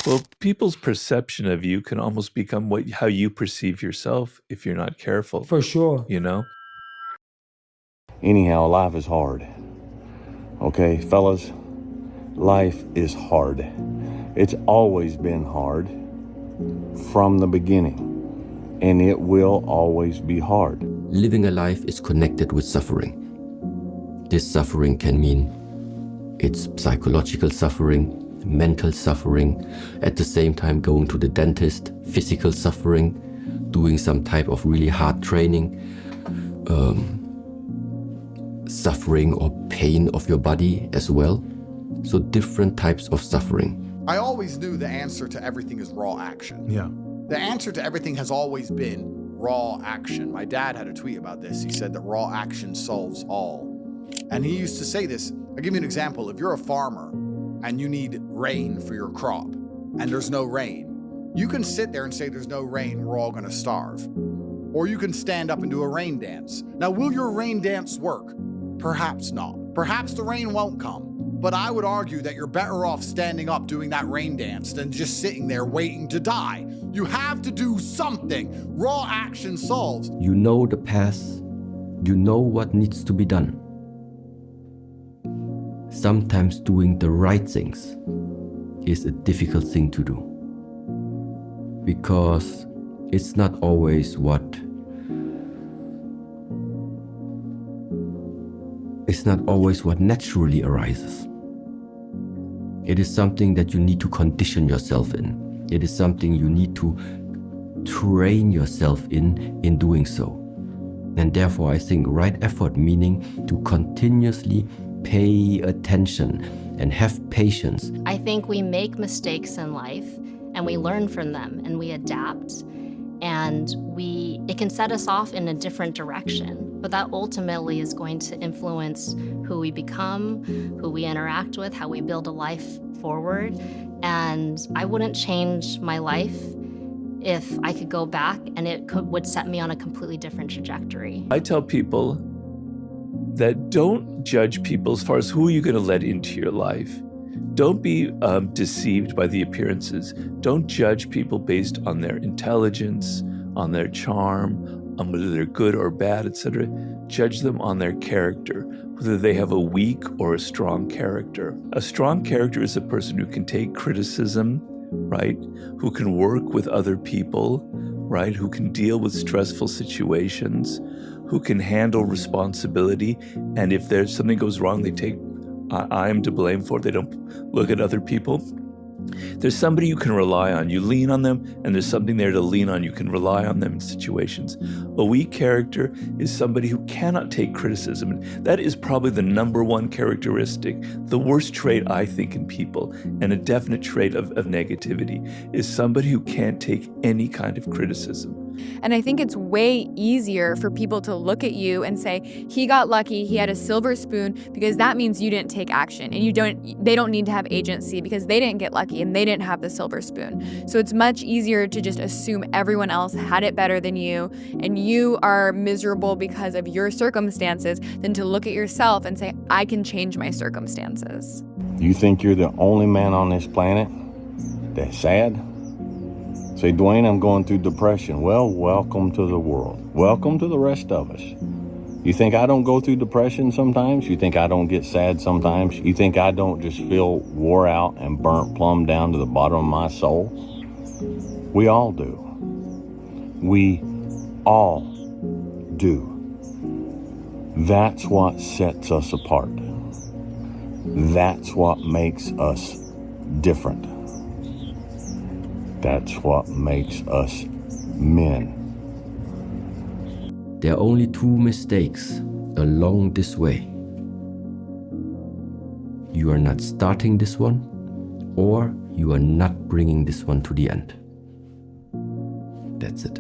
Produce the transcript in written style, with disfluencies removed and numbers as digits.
Well, people's perception of you can almost become how you perceive yourself if you're not careful. For sure. You know? Anyhow, life is hard. Okay, fellas, life is hard. It's always been hard from the beginning, and it will always be hard. Living a life is connected with suffering. This suffering can mean it's psychological suffering, mental suffering, at the same time going to the dentist, physical suffering, doing some type of really hard training, suffering or pain of your body as well. So different types of suffering. I always knew the answer to everything is raw action. Yeah. The answer to everything has always been raw action. My dad had a tweet about this. He said that raw action solves all. And he used to say this. I'll give you an example. If you're a farmer and you need rain for your crop and there's no rain, you can sit there and say there's no rain, we're all gonna starve. Or you can stand up and do a rain dance. Now, will your rain dance work? Perhaps not. Perhaps the rain won't come. But I would argue that you're better off standing up doing that rain dance than just sitting there waiting to die. You have to do something. Raw action solves. You know the path, you know what needs to be done. Sometimes doing the right things is a difficult thing to do, because it's not always what naturally arises. It is something that you need to condition yourself in. It is something you need to train yourself in doing so. And therefore I think right effort, meaning to continuously pay attention and have patience. I think we make mistakes in life and we learn from them and we adapt, and it can set us off in a different direction, but that ultimately is going to influence who we become, who we interact with, how we build a life forward. And I wouldn't change my life if I could go back and would set me on a completely different trajectory. I tell people that don't judge people as far as who you're going to let into your life. Don't be deceived by the appearances. Don't judge people based on their intelligence, on their charm, on whether they're good or bad, etc. Judge them on their character, whether they have a weak or a strong character. A strong character is a person who can take criticism, right? Who can work with other people, right? Who can deal with stressful situations, who can handle responsibility. And if there's something goes wrong, they take, I am to blame for it. They don't look at other people. There's somebody you can rely on. You lean on them, and there's something there to lean on. You can rely on them in situations. A weak character is somebody who cannot take criticism. That is probably the number one characteristic, the worst trait, I think, in people, and a definite trait of negativity, is somebody who can't take any kind of criticism. And I think it's way easier for people to look at you and say, he got lucky, he had a silver spoon, because that means you didn't take action, and they don't need to have agency because they didn't get lucky and they didn't have the silver spoon. So it's much easier to just assume everyone else had it better than you and you are miserable because of your circumstances than to look at yourself and say, I can change my circumstances. You think you're the only man on this planet that's sad? Say, Dwayne, I'm going through depression. Well, welcome to the world. Welcome to the rest of us. You think I don't go through depression sometimes? You think I don't get sad sometimes? You think I don't just feel wore out and burnt plumb down to the bottom of my soul? We all do. We all do. That's what sets us apart. That's what makes us different. That's what makes us men. There are only two mistakes along this way. You are not starting this one, or you are not bringing this one to the end. That's it.